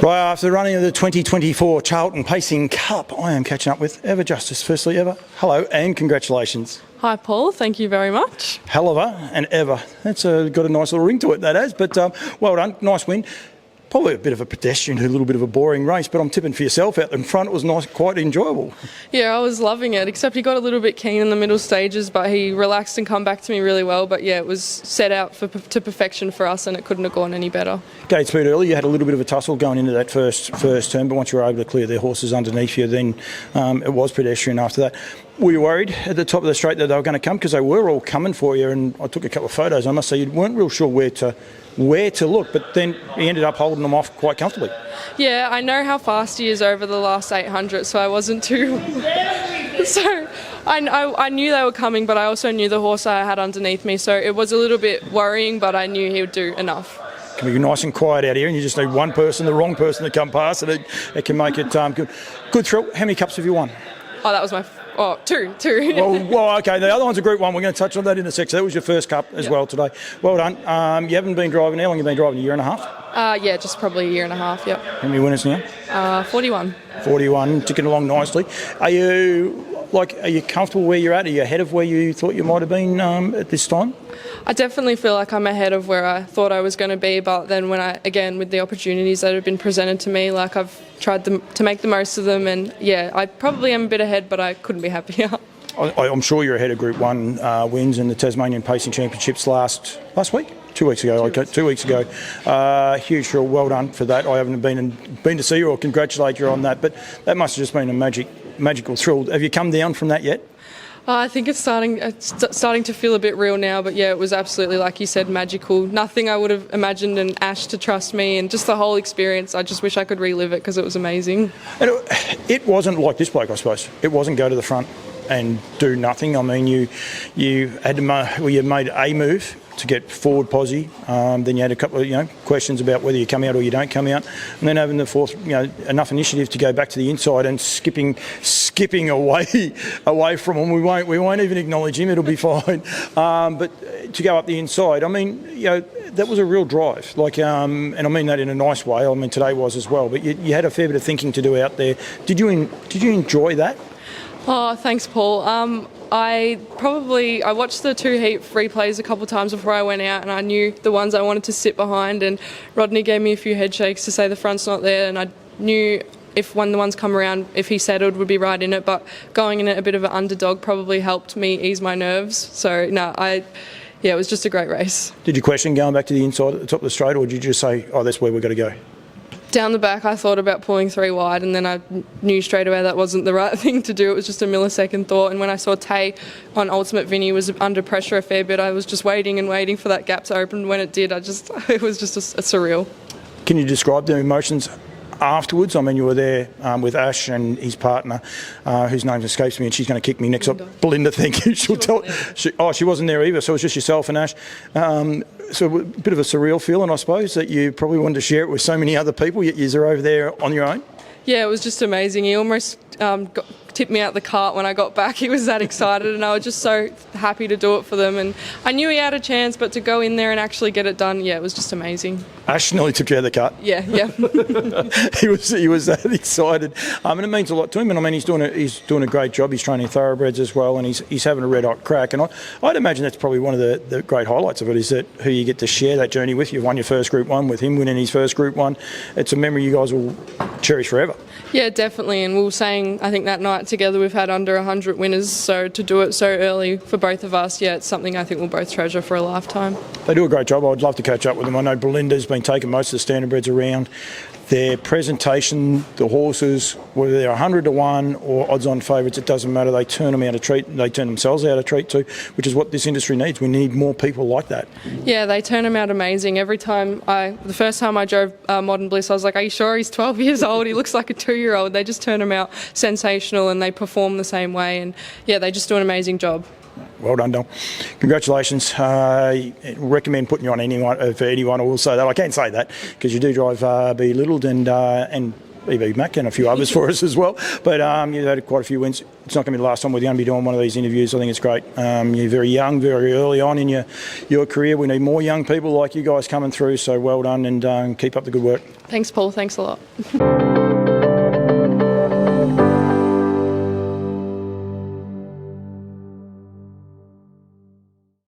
Right after the running of the 2024 Charlton Pacing Cup, I am catching up with Eva Justice. Firstly, Eva, hello and congratulations. Hi, Paul. Thank you very much. Hell of a and Eva. That's got a nice little ring to it, that has. But well done. Nice win. Probably a bit of a pedestrian, a little bit of a boring race, but I'm tipping for yourself out in front. It was nice, quite enjoyable. Yeah, I was loving it, except he got a little bit keen in the middle stages, but he relaxed and come back to me really well. But yeah, it was set out to perfection for us, and it couldn't have gone any better. Gate speed early, you had a little bit of a tussle going into that first turn, but once you were able to clear their horses underneath you, then it was pedestrian after that. Were you worried at the top of the straight that they were going to come? Because they were all coming for you, and I took a couple of photos. I must say you weren't real sure where to look, but then he ended up holding them off quite comfortably. Yeah, I know how fast he is over the last 800, so I wasn't too... So I knew they were coming, but I also knew the horse I had underneath me, so it was a little bit worrying, but I knew he would do enough. Can be nice and quiet out here, and you just need one person, the wrong person to come past, and it can make it good. Good thrill. How many cups have you won? Oh, that was my... two. well, okay. The other one's a Group 1. We're going to touch on that in a sec. So that was your first cup as well today. Well done. You haven't been driving. How long have you been driving? A year and a half? Yeah, just probably a year and a half, yep. How many winners now? 41. 41, ticking along nicely. Are you comfortable where you're at? Are you ahead of where you thought you might have been at this time? I definitely feel like I'm ahead of where I thought I was going to be, but then with the opportunities that have been presented to me, like I've tried to make the most of them, and yeah, I probably am a bit ahead, but I couldn't be happier. I'm sure you're ahead of Group 1 wins in the Tasmanian Pacing Championships last week? 2 weeks ago. Huge thrill. Well done for that. I haven't been to see you or congratulate you on that, but that must have just been a magical thrill. Have you come down from that yet? I think it's starting to feel a bit real now, but yeah, it was absolutely, like you said, magical. Nothing I would have imagined, and Ash to trust me, and just the whole experience. I just wish I could relive it because it was amazing. And it wasn't like this bloke, I suppose. It wasn't go to the front and do nothing. I mean, you made a move to get forward posse. Then you had a couple of questions about whether you come out or you don't come out, and then having the fourth enough initiative to go back to the inside and skipping away from him. We won't even acknowledge him. It'll be fine. But to go up the inside, I mean, that was a real drive. And I mean that in a nice way. I mean today was as well. But you had a fair bit of thinking to do out there. Did you enjoy that? Oh, thanks, Paul. I watched the two heat replays a couple of times before I went out, and I knew the ones I wanted to sit behind, and Rodney gave me a few head shakes to say the front's not there, and I knew when the ones come around, if he settled, would be right in it, but going in at a bit of an underdog probably helped me ease my nerves. So, it was just a great race. Did you question going back to the inside at the top of the straight, or did you just say, oh, that's where we've got to go? Down the back, I thought about pulling 3 wide, and then I knew straight away that wasn't the right thing to do. It was just a millisecond thought. And when I saw Tay on Ultimate Vinny was under pressure a fair bit, I was just waiting for that gap to open. When it did, it was just a surreal. Can you describe the emotions afterwards? I mean, you were there with Ash and his partner, whose name escapes me, and she's going to kick me next up. Belinda, thank you. She wasn't there either, so it was just yourself and Ash. So a bit of a surreal feeling, I suppose, that you probably wanted to share it with so many other people, yet you're over there on your own. Yeah, it was just amazing. He almost tipped me out the cart when I got back. He was that excited, and I was just so happy to do it for them. And I knew he had a chance, but to go in there and actually get it done, yeah, it was just amazing. Ash nearly took you out of the cart. Yeah. he was that excited, and it means a lot to him. And I mean, he's doing a great job. He's training thoroughbreds as well, and he's having a red hot crack. And I'd imagine that's probably one of the great highlights of it, is that who you get to share that journey with. You've won your first Group 1 with him winning his first Group 1. It's a memory you guys will cherish forever. Yeah, definitely. And we were saying, I think that night together we've had under 100 winners, so to do it so early for both of us, yeah, it's something I think we'll both treasure for a lifetime. They do a great job. I'd love to catch up with them. I know Belinda's been taking most of the standardbreds around. Their presentation, the horses, whether they're 100 to 1 or odds-on favourites, it doesn't matter. They turn them out a treat. They turn themselves out a treat too, which is what this industry needs. We need more people like that. Yeah, they turn them out amazing. Every time the first time I drove Modern Bliss, I was like, are you sure he's 12 years old? He looks like a 2-year-old. They just turn him out sensational, and they perform the same way. And yeah, they just do an amazing job. Well done, Dom. Congratulations. Recommend putting you on anyone. For anyone, I will say that. I can't say that because you do drive Belittled, and E.B. Mack and a few others for us as well. But you've had quite a few wins. It's not going to be the last time we're going to be doing one of these interviews. I think it's great. You're very young, very early on in your career. We need more young people like you guys coming through, so well done and keep up the good work. Thanks, Paul. Thanks a lot.